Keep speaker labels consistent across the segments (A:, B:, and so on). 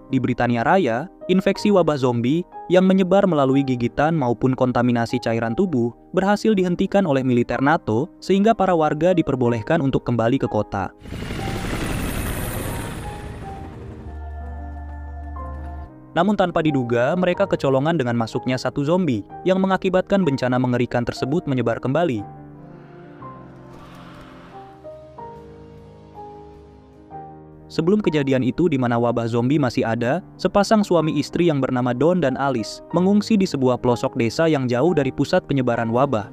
A: Di Britania Raya, infeksi wabah zombie yang menyebar melalui gigitan maupun kontaminasi cairan tubuh berhasil dihentikan oleh militer NATO sehingga para warga diperbolehkan untuk kembali ke kota. Namun tanpa diduga, mereka kecolongan dengan masuknya satu zombie yang mengakibatkan bencana mengerikan tersebut menyebar kembali. Sebelum kejadian itu di mana wabah zombie masih ada, sepasang suami istri yang bernama Don dan Alice mengungsi di sebuah pelosok desa yang jauh dari pusat penyebaran wabah.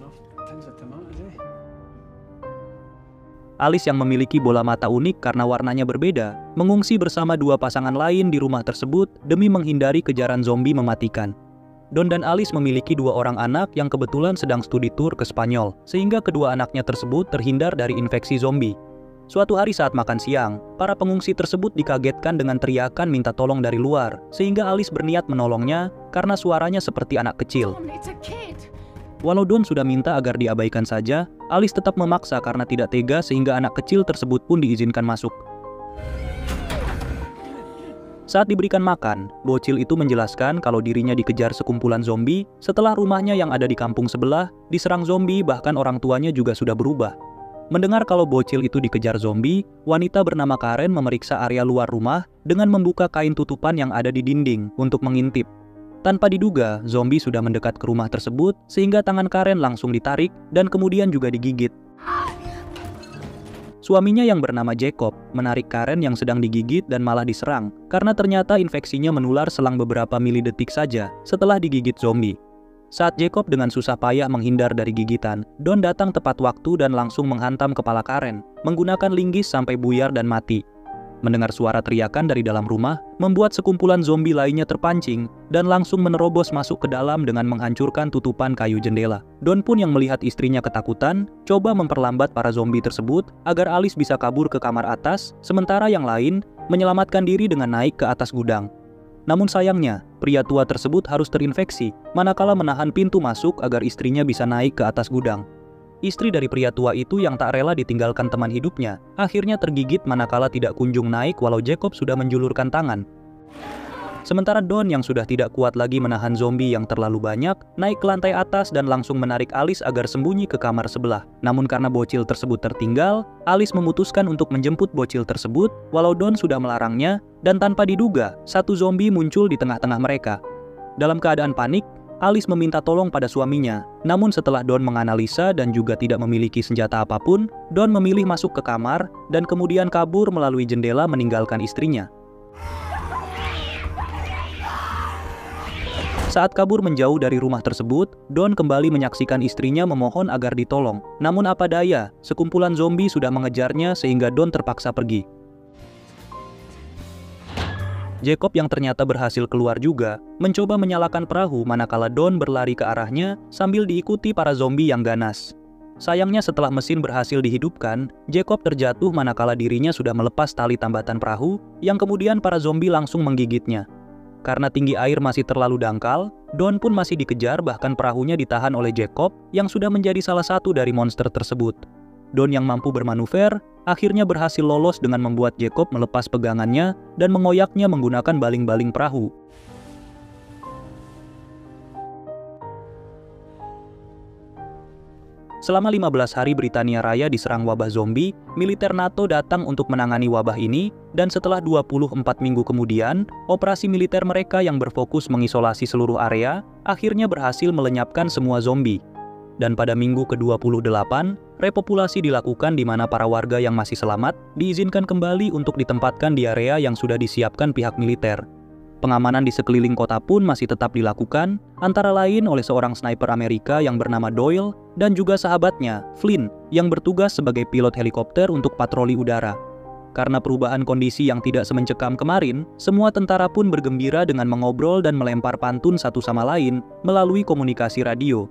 A: Alice yang memiliki bola mata unik karena warnanya berbeda, mengungsi bersama dua pasangan lain di rumah tersebut demi menghindari kejaran zombie mematikan. Don dan Alice memiliki dua orang anak yang kebetulan sedang studi tur ke Spanyol, sehingga kedua anaknya tersebut terhindar dari infeksi zombie. Suatu hari saat makan siang, para pengungsi tersebut dikagetkan dengan teriakan minta tolong dari luar, sehingga Alice berniat menolongnya karena suaranya seperti anak kecil. Walau Don sudah minta agar diabaikan saja, Alice tetap memaksa karena tidak tega sehingga anak kecil tersebut pun diizinkan masuk. Saat diberikan makan, bocil itu menjelaskan kalau dirinya dikejar sekumpulan zombie setelah rumahnya yang ada di kampung sebelah diserang zombie, bahkan orang tuanya juga sudah berubah. Mendengar kalau bocil itu dikejar zombie, wanita bernama Karen memeriksa area luar rumah dengan membuka kain tutupan yang ada di dinding untuk mengintip. Tanpa diduga, zombie sudah mendekat ke rumah tersebut sehingga tangan Karen langsung ditarik dan kemudian juga digigit. Suaminya yang bernama Jacob menarik Karen yang sedang digigit dan malah diserang karena ternyata infeksinya menular selang beberapa milidetik saja setelah digigit zombie. Saat Jacob dengan susah payah menghindar dari gigitan, Don datang tepat waktu dan langsung menghantam kepala Karen, menggunakan linggis sampai buyar dan mati. Mendengar suara teriakan dari dalam rumah, membuat sekumpulan zombie lainnya terpancing dan langsung menerobos masuk ke dalam dengan menghancurkan tutupan kayu jendela. Don pun yang melihat istrinya ketakutan, coba memperlambat para zombie tersebut agar Alice bisa kabur ke kamar atas, sementara yang lain menyelamatkan diri dengan naik ke atas gudang. Namun sayangnya, pria tua tersebut harus terinfeksi, manakala menahan pintu masuk agar istrinya bisa naik ke atas gudang. Istri dari pria tua itu yang tak rela ditinggalkan teman hidupnya, akhirnya tergigit manakala tidak kunjung naik walau Jacob sudah menjulurkan tangan. Sementara Don yang sudah tidak kuat lagi menahan zombie yang terlalu banyak, naik ke lantai atas dan langsung menarik Alice agar sembunyi ke kamar sebelah. Namun karena bocil tersebut tertinggal, Alice memutuskan untuk menjemput bocil tersebut, walau Don sudah melarangnya, dan tanpa diduga, satu zombie muncul di tengah-tengah mereka. Dalam keadaan panik, Alice meminta tolong pada suaminya. Namun setelah Don menganalisa dan juga tidak memiliki senjata apapun, Don memilih masuk ke kamar dan kemudian kabur melalui jendela meninggalkan istrinya. Saat kabur menjauh dari rumah tersebut, Don kembali menyaksikan istrinya memohon agar ditolong. Namun apa daya, sekumpulan zombie sudah mengejarnya sehingga Don terpaksa pergi. Jacob yang ternyata berhasil keluar juga, mencoba menyalakan perahu manakala Don berlari ke arahnya sambil diikuti para zombie yang ganas. Sayangnya setelah mesin berhasil dihidupkan, Jacob terjatuh manakala dirinya sudah melepas tali tambatan perahu, yang kemudian para zombie langsung menggigitnya. Karena tinggi air masih terlalu dangkal, Don pun masih dikejar, bahkan perahunya ditahan oleh Jacob yang sudah menjadi salah satu dari monster tersebut. Don yang mampu bermanuver, akhirnya berhasil lolos dengan membuat Jacob melepas pegangannya dan mengoyaknya menggunakan baling-baling perahu. Selama 15 hari Britania Raya diserang wabah zombie, militer NATO datang untuk menangani wabah ini, dan setelah 24 minggu kemudian, operasi militer mereka yang berfokus mengisolasi seluruh area, akhirnya berhasil melenyapkan semua zombie. Dan pada minggu ke-28, repopulasi dilakukan di mana para warga yang masih selamat diizinkan kembali untuk ditempatkan di area yang sudah disiapkan pihak militer. Pengamanan di sekeliling kota pun masih tetap dilakukan, antara lain oleh seorang sniper Amerika yang bernama Doyle dan juga sahabatnya, Flynn, yang bertugas sebagai pilot helikopter untuk patroli udara. Karena perubahan kondisi yang tidak semencekam kemarin, semua tentara pun bergembira dengan mengobrol dan melempar pantun satu sama lain melalui komunikasi radio.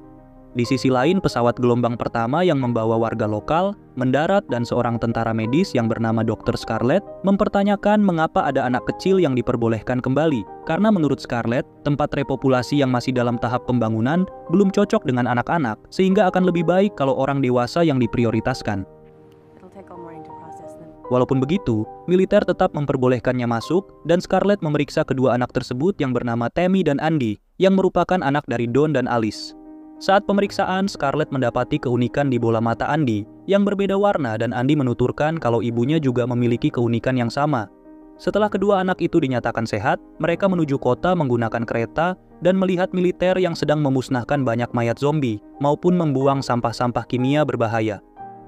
A: Di sisi lain, pesawat gelombang pertama yang membawa warga lokal mendarat dan seorang tentara medis yang bernama Dr. Scarlett mempertanyakan mengapa ada anak kecil yang diperbolehkan kembali. Karena menurut Scarlett, tempat repopulasi yang masih dalam tahap pembangunan belum cocok dengan anak-anak, sehingga akan lebih baik kalau orang dewasa yang diprioritaskan. Walaupun begitu, militer tetap memperbolehkannya masuk dan Scarlett memeriksa kedua anak tersebut yang bernama Tammy dan Andy, yang merupakan anak dari Dawn dan Alice. Saat pemeriksaan, Scarlett mendapati keunikan di bola mata Andy yang berbeda warna dan Andy menuturkan kalau ibunya juga memiliki keunikan yang sama. Setelah kedua anak itu dinyatakan sehat, mereka menuju kota menggunakan kereta dan melihat militer yang sedang memusnahkan banyak mayat zombie maupun membuang sampah-sampah kimia berbahaya.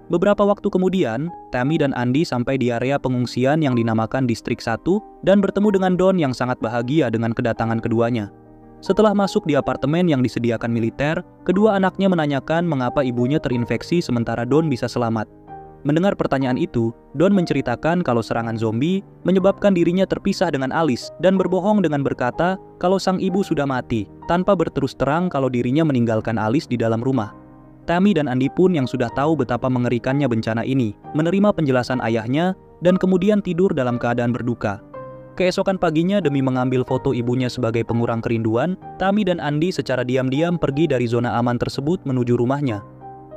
A: Beberapa waktu kemudian, Tammy dan Andy sampai di area pengungsian yang dinamakan Distrik 1 dan bertemu dengan Dawn yang sangat bahagia dengan kedatangan keduanya. Setelah masuk di apartemen yang disediakan militer, kedua anaknya menanyakan mengapa ibunya terinfeksi sementara Dawn bisa selamat. Mendengar pertanyaan itu, Dawn menceritakan kalau serangan zombie menyebabkan dirinya terpisah dengan Alice dan berbohong dengan berkata kalau sang ibu sudah mati, tanpa berterus terang kalau dirinya meninggalkan Alice di dalam rumah. Tammy dan Andy pun yang sudah tahu betapa mengerikannya bencana ini, menerima penjelasan ayahnya dan kemudian tidur dalam keadaan berduka. Keesokan paginya demi mengambil foto ibunya sebagai pengurang kerinduan, Tammy dan Andy secara diam-diam pergi dari zona aman tersebut menuju rumahnya.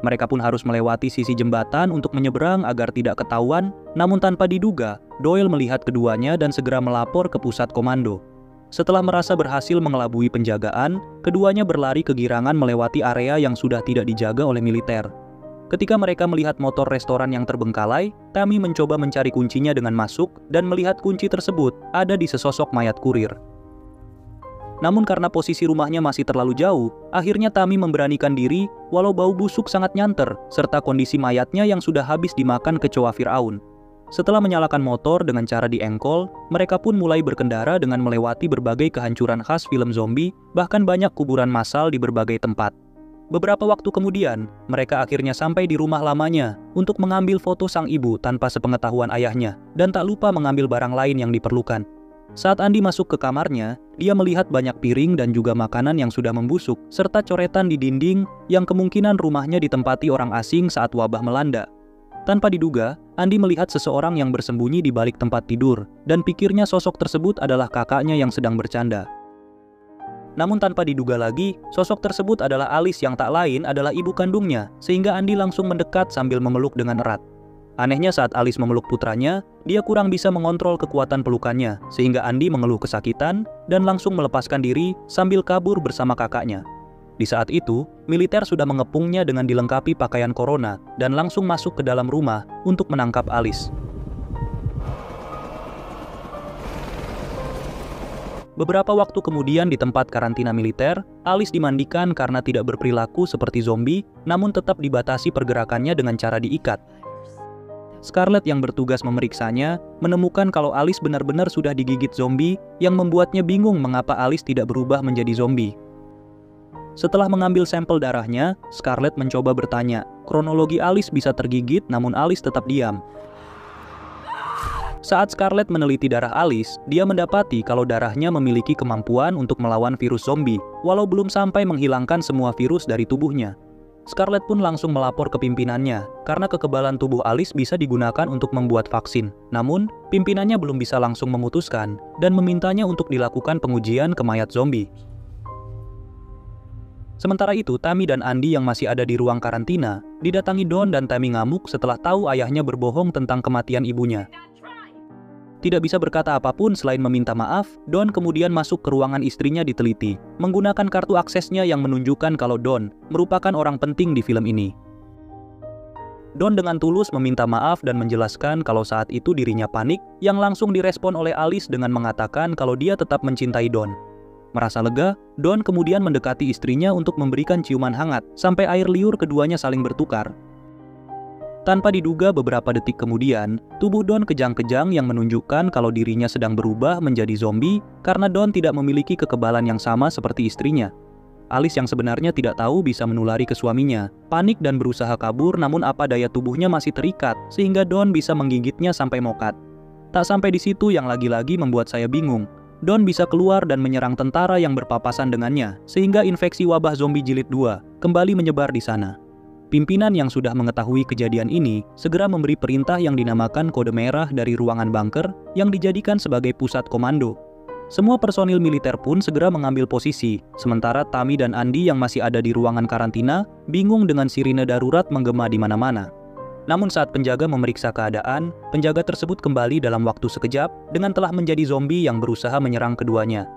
A: Mereka pun harus melewati sisi jembatan untuk menyeberang agar tidak ketahuan, namun tanpa diduga, Doyle melihat keduanya dan segera melapor ke pusat komando. Setelah merasa berhasil mengelabui penjagaan, keduanya berlari kegirangan melewati area yang sudah tidak dijaga oleh militer. Ketika mereka melihat motor restoran yang terbengkalai, Tammy mencoba mencari kuncinya dengan masuk dan melihat kunci tersebut ada di sesosok mayat kurir. Namun karena posisi rumahnya masih terlalu jauh, akhirnya Tammy memberanikan diri walau bau busuk sangat nyanter serta kondisi mayatnya yang sudah habis dimakan kecoa Firaun. Setelah menyalakan motor dengan cara diengkol, mereka pun mulai berkendara dengan melewati berbagai kehancuran khas film zombie, bahkan banyak kuburan massal di berbagai tempat. Beberapa waktu kemudian, mereka akhirnya sampai di rumah lamanya untuk mengambil foto sang ibu tanpa sepengetahuan ayahnya, dan tak lupa mengambil barang lain yang diperlukan. Saat Andy masuk ke kamarnya, dia melihat banyak piring dan juga makanan yang sudah membusuk, serta coretan di dinding yang kemungkinan rumahnya ditempati orang asing saat wabah melanda. Tanpa diduga, Andy melihat seseorang yang bersembunyi di balik tempat tidur, dan pikirnya sosok tersebut adalah kakaknya yang sedang bercanda. Namun tanpa diduga lagi, sosok tersebut adalah Alice yang tak lain adalah ibu kandungnya, sehingga Andy langsung mendekat sambil memeluk dengan erat. Anehnya saat Alice memeluk putranya, dia kurang bisa mengontrol kekuatan pelukannya, sehingga Andy mengeluh kesakitan dan langsung melepaskan diri sambil kabur bersama kakaknya. Di saat itu, militer sudah mengepungnya dengan dilengkapi pakaian corona dan langsung masuk ke dalam rumah untuk menangkap Alice. Beberapa waktu kemudian di tempat karantina militer, Alice dimandikan karena tidak berperilaku seperti zombie, namun tetap dibatasi pergerakannya dengan cara diikat. Scarlett yang bertugas memeriksanya, menemukan kalau Alice benar-benar sudah digigit zombie yang membuatnya bingung mengapa Alice tidak berubah menjadi zombie. Setelah mengambil sampel darahnya, Scarlett mencoba bertanya, kronologi Alice bisa tergigit namun Alice tetap diam. Saat Scarlett meneliti darah Alice, dia mendapati kalau darahnya memiliki kemampuan untuk melawan virus zombie, walau belum sampai menghilangkan semua virus dari tubuhnya. Scarlett pun langsung melapor ke pimpinannya, karena kekebalan tubuh Alice bisa digunakan untuk membuat vaksin. Namun, pimpinannya belum bisa langsung memutuskan, dan memintanya untuk dilakukan pengujian ke mayat zombie. Sementara itu, Tammy dan Andy yang masih ada di ruang karantina, didatangi Dawn dan Tammy ngamuk setelah tahu ayahnya berbohong tentang kematian ibunya. Tidak bisa berkata apapun selain meminta maaf, Dawn kemudian masuk ke ruangan istrinya diteliti, menggunakan kartu aksesnya yang menunjukkan kalau Dawn merupakan orang penting di film ini. Dawn dengan tulus meminta maaf dan menjelaskan kalau saat itu dirinya panik, yang langsung direspon oleh Alice dengan mengatakan kalau dia tetap mencintai Dawn. Merasa lega, Dawn kemudian mendekati istrinya untuk memberikan ciuman hangat, sampai air liur keduanya saling bertukar. Tanpa diduga beberapa detik kemudian, tubuh Dawn kejang-kejang yang menunjukkan kalau dirinya sedang berubah menjadi zombie karena Dawn tidak memiliki kekebalan yang sama seperti istrinya. Alice yang sebenarnya tidak tahu bisa menulari ke suaminya, panik dan berusaha kabur namun apa daya tubuhnya masih terikat sehingga Dawn bisa menggigitnya sampai mokat. Tak sampai di situ yang lagi-lagi membuat saya bingung. Dawn bisa keluar dan menyerang tentara yang berpapasan dengannya, sehingga infeksi wabah zombie jilid 2 kembali menyebar di sana. Pimpinan yang sudah mengetahui kejadian ini segera memberi perintah yang dinamakan kode merah dari ruangan bunker yang dijadikan sebagai pusat komando. Semua personil militer pun segera mengambil posisi, sementara Tammy dan Andy yang masih ada di ruangan karantina bingung dengan sirine darurat menggema di mana-mana. Namun saat penjaga memeriksa keadaan, penjaga tersebut kembali dalam waktu sekejap dengan telah menjadi zombie yang berusaha menyerang keduanya.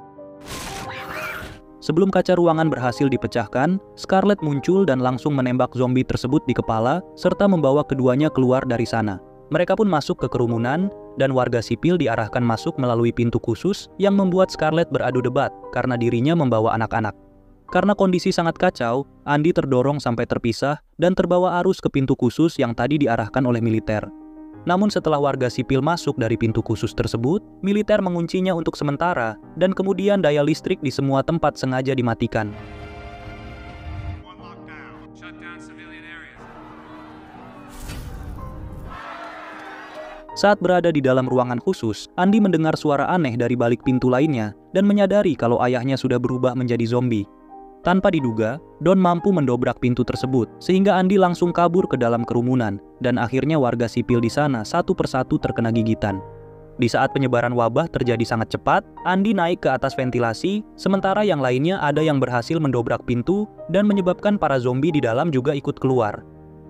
A: Sebelum kaca ruangan berhasil dipecahkan, Scarlet muncul dan langsung menembak zombie tersebut di kepala serta membawa keduanya keluar dari sana. Mereka pun masuk ke kerumunan dan warga sipil diarahkan masuk melalui pintu khusus yang membuat Scarlet beradu debat karena dirinya membawa anak-anak. Karena kondisi sangat kacau, Andy terdorong sampai terpisah dan terbawa arus ke pintu khusus yang tadi diarahkan oleh militer. Namun setelah warga sipil masuk dari pintu khusus tersebut, militer menguncinya untuk sementara dan kemudian daya listrik di semua tempat sengaja dimatikan. Saat berada di dalam ruangan khusus, Andy mendengar suara aneh dari balik pintu lainnya dan menyadari kalau ayahnya sudah berubah menjadi zombie. Tanpa diduga, Don mampu mendobrak pintu tersebut, sehingga Andy langsung kabur ke dalam kerumunan, dan akhirnya warga sipil di sana satu persatu terkena gigitan. Di saat penyebaran wabah terjadi sangat cepat, Andy naik ke atas ventilasi, sementara yang lainnya ada yang berhasil mendobrak pintu dan menyebabkan para zombie di dalam juga ikut keluar.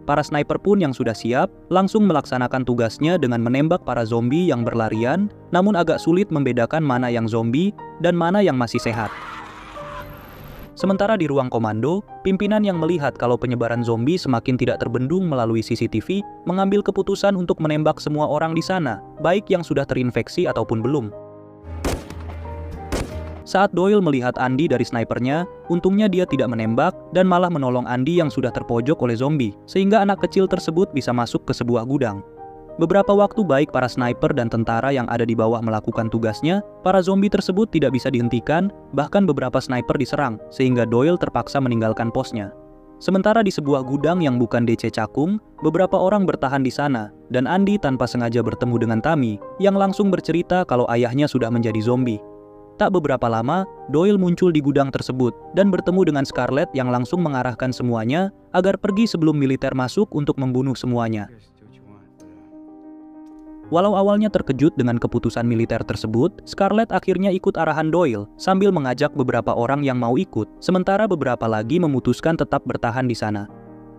A: Para sniper pun yang sudah siap, langsung melaksanakan tugasnya dengan menembak para zombie yang berlarian, namun agak sulit membedakan mana yang zombie dan mana yang masih sehat. Sementara di ruang komando, pimpinan yang melihat kalau penyebaran zombie semakin tidak terbendung melalui CCTV, mengambil keputusan untuk menembak semua orang di sana, baik yang sudah terinfeksi ataupun belum. Saat Doyle melihat Andy dari snipernya, untungnya dia tidak menembak dan malah menolong Andy yang sudah terpojok oleh zombie, sehingga anak kecil tersebut bisa masuk ke sebuah gudang. Beberapa waktu baik para sniper dan tentara yang ada di bawah melakukan tugasnya, para zombie tersebut tidak bisa dihentikan, bahkan beberapa sniper diserang, sehingga Doyle terpaksa meninggalkan posnya. Sementara di sebuah gudang yang bukan DC Cakung, beberapa orang bertahan di sana, dan Andy tanpa sengaja bertemu dengan Tammy, yang langsung bercerita kalau ayahnya sudah menjadi zombie. Tak beberapa lama, Doyle muncul di gudang tersebut, dan bertemu dengan Scarlet yang langsung mengarahkan semuanya, agar pergi sebelum militer masuk untuk membunuh semuanya. Walau awalnya terkejut dengan keputusan militer tersebut, Scarlet akhirnya ikut arahan Doyle sambil mengajak beberapa orang yang mau ikut, sementara beberapa lagi memutuskan tetap bertahan di sana.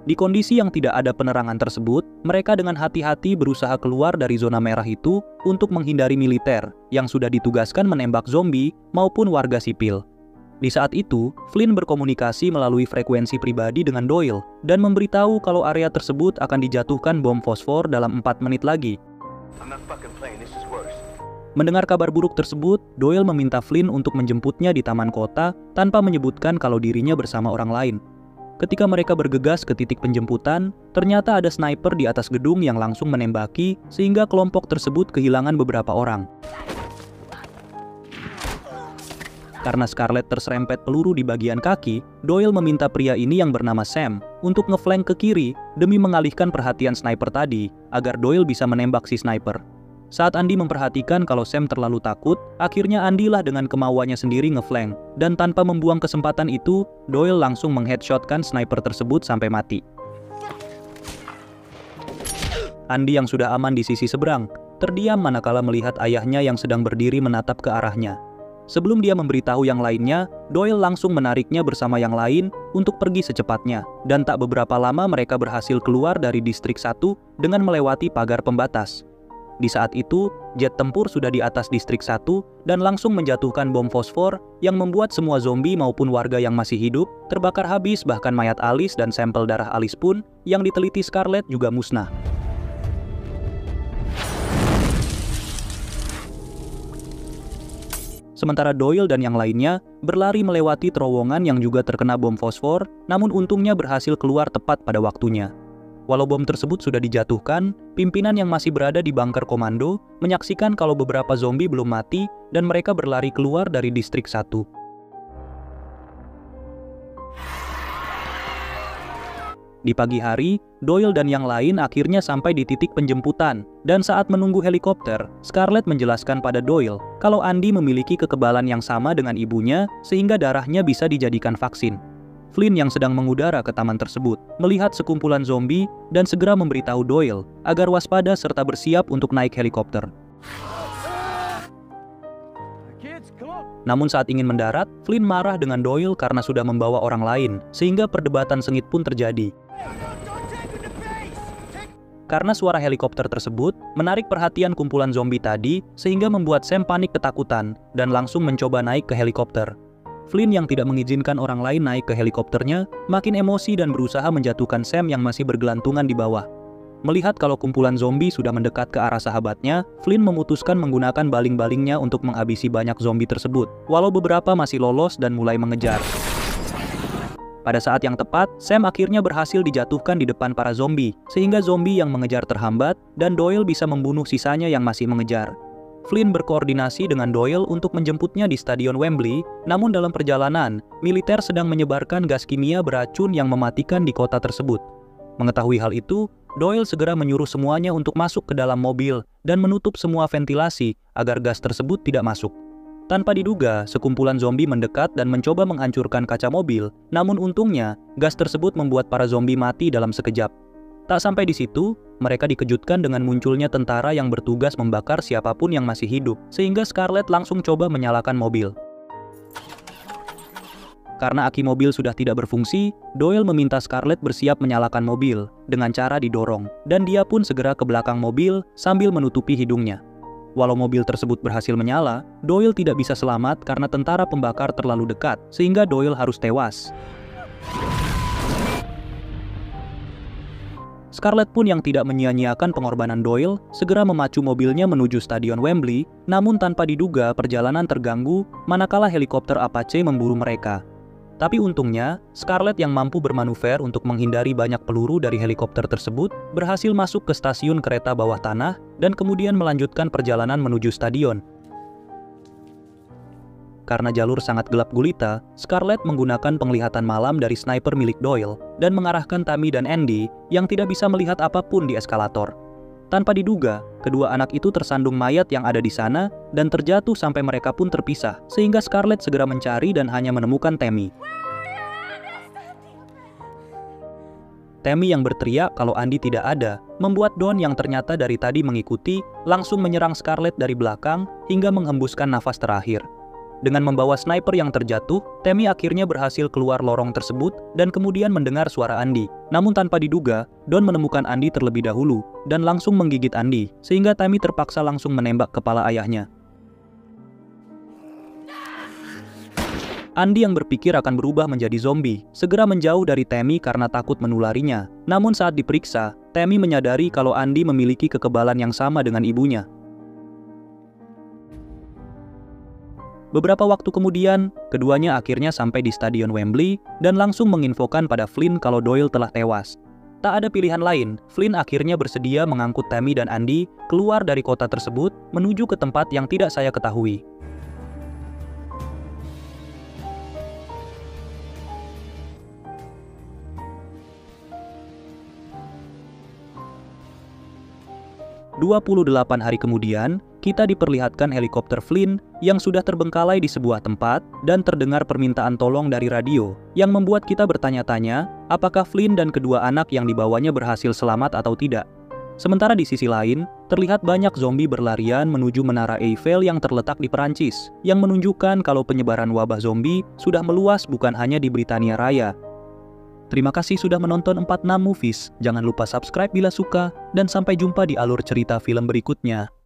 A: Di kondisi yang tidak ada penerangan tersebut, mereka dengan hati-hati berusaha keluar dari zona merah itu untuk menghindari militer yang sudah ditugaskan menembak zombie maupun warga sipil. Di saat itu, Flynn berkomunikasi melalui frekuensi pribadi dengan Doyle dan memberitahu kalau area tersebut akan dijatuhkan bom fosfor dalam 4 menit lagi. Mendengar kabar buruk tersebut, Doyle meminta Flynn untuk menjemputnya di taman kota tanpa menyebutkan kalau dirinya bersama orang lain. Ketika mereka bergegas ke titik penjemputan, ternyata ada sniper di atas gedung yang langsung menembaki sehingga kelompok tersebut kehilangan beberapa orang. Karena Scarlet terserempet peluru di bagian kaki, Doyle meminta pria ini yang bernama Sam untuk ngeflank ke kiri demi mengalihkan perhatian sniper tadi agar Doyle bisa menembak si sniper. Saat Andy memperhatikan kalau Sam terlalu takut, akhirnya Andy lah dengan kemauannya sendiri ngeflank, dan tanpa membuang kesempatan itu, Doyle langsung mengheadshotkan sniper tersebut sampai mati. Andy yang sudah aman di sisi seberang, terdiam manakala melihat ayahnya yang sedang berdiri menatap ke arahnya. Sebelum dia memberitahu yang lainnya, Doyle langsung menariknya bersama yang lain untuk pergi secepatnya, dan tak beberapa lama mereka berhasil keluar dari distrik 1 dengan melewati pagar pembatas. Di saat itu, jet tempur sudah di atas distrik 1 dan langsung menjatuhkan bom fosfor yang membuat semua zombie maupun warga yang masih hidup terbakar habis, bahkan mayat Alice dan sampel darah Alice pun yang diteliti Scarlet juga musnah. Sementara Doyle dan yang lainnya berlari melewati terowongan yang juga terkena bom fosfor, namun untungnya berhasil keluar tepat pada waktunya. Walau bom tersebut sudah dijatuhkan, pimpinan yang masih berada di bunker komando menyaksikan kalau beberapa zombie belum mati dan mereka berlari keluar dari distrik 1. Di pagi hari, Doyle dan yang lain akhirnya sampai di titik penjemputan, dan saat menunggu helikopter, Scarlet menjelaskan pada Doyle kalau Andy memiliki kekebalan yang sama dengan ibunya sehingga darahnya bisa dijadikan vaksin. Flynn yang sedang mengudara ke taman tersebut melihat sekumpulan zombie dan segera memberitahu Doyle agar waspada serta bersiap untuk naik helikopter. Namun saat ingin mendarat, Flynn marah dengan Doyle karena sudah membawa orang lain, sehingga perdebatan sengit pun terjadi. karena suara helikopter tersebut menarik perhatian kumpulan zombie tadi sehingga membuat Sam panik ketakutan dan langsung mencoba naik ke helikopter. Flynn yang tidak mengizinkan orang lain naik ke helikopternya makin emosi dan berusaha menjatuhkan Sam yang masih bergelantungan di bawah. Melihat kalau kumpulan zombie sudah mendekat ke arah sahabatnya, Flynn memutuskan menggunakan baling-balingnya untuk menghabisi banyak zombie tersebut, walau beberapa masih lolos dan mulai mengejar. Pada saat yang tepat, Sam akhirnya berhasil dijatuhkan di depan para zombie, sehingga zombie yang mengejar terhambat dan Doyle bisa membunuh sisanya yang masih mengejar. Flynn berkoordinasi dengan Doyle untuk menjemputnya di Stadion Wembley, namun dalam perjalanan, militer sedang menyebarkan gas kimia beracun yang mematikan di kota tersebut. Mengetahui hal itu, Doyle segera menyuruh semuanya untuk masuk ke dalam mobil dan menutup semua ventilasi agar gas tersebut tidak masuk. Tanpa diduga, sekumpulan zombie mendekat dan mencoba menghancurkan kaca mobil, namun untungnya, gas tersebut membuat para zombie mati dalam sekejap. Tak sampai di situ, mereka dikejutkan dengan munculnya tentara yang bertugas membakar siapapun yang masih hidup, sehingga Scarlett langsung coba menyalakan mobil. Karena aki mobil sudah tidak berfungsi, Doyle meminta Scarlett bersiap menyalakan mobil dengan cara didorong, dan dia pun segera ke belakang mobil sambil menutupi hidungnya. Walau mobil tersebut berhasil menyala, Doyle tidak bisa selamat karena tentara pembakar terlalu dekat, sehingga Doyle harus tewas. Scarlett pun yang tidak menyia-nyiakan pengorbanan Doyle, segera memacu mobilnya menuju Stadion Wembley, namun tanpa diduga perjalanan terganggu manakala helikopter Apache memburu mereka. Tapi untungnya, Scarlett yang mampu bermanuver untuk menghindari banyak peluru dari helikopter tersebut, berhasil masuk ke stasiun kereta bawah tanah dan kemudian melanjutkan perjalanan menuju stadion. Karena jalur sangat gelap gulita, Scarlett menggunakan penglihatan malam dari sniper milik Doyle dan mengarahkan Tammy dan Andy yang tidak bisa melihat apapun di eskalator. Tanpa diduga, kedua anak itu tersandung mayat yang ada di sana dan terjatuh sampai mereka pun terpisah, sehingga Scarlett segera mencari dan hanya menemukan Tammy. Tammy yang berteriak kalau Andy tidak ada, membuat Don yang ternyata dari tadi mengikuti, langsung menyerang Scarlett dari belakang hingga menghembuskan nafas terakhir. Dengan membawa sniper yang terjatuh, Tammy akhirnya berhasil keluar lorong tersebut dan kemudian mendengar suara Andy. Namun tanpa diduga, Don menemukan Andy terlebih dahulu dan langsung menggigit Andy, sehingga Tammy terpaksa langsung menembak kepala ayahnya. Andy yang berpikir akan berubah menjadi zombie, segera menjauh dari Tammy karena takut menularinya. Namun saat diperiksa, Tammy menyadari kalau Andy memiliki kekebalan yang sama dengan ibunya. Beberapa waktu kemudian, keduanya akhirnya sampai di Stadion Wembley dan langsung menginfokan pada Flynn kalau Doyle telah tewas. Tak ada pilihan lain, Flynn akhirnya bersedia mengangkut Tammy dan Andy keluar dari kota tersebut menuju ke tempat yang tidak saya ketahui. "28 hari kemudian, kita diperlihatkan helikopter Flynn yang sudah terbengkalai di sebuah tempat dan terdengar permintaan tolong dari radio yang membuat kita bertanya-tanya apakah Flynn dan kedua anak yang dibawanya berhasil selamat atau tidak. Sementara di sisi lain, terlihat banyak zombie berlarian menuju Menara Eiffel yang terletak di Perancis, yang menunjukkan kalau penyebaran wabah zombie sudah meluas bukan hanya di Britania Raya. Terima kasih sudah menonton 46 Movies. Jangan lupa subscribe bila suka, dan sampai jumpa di alur cerita film berikutnya.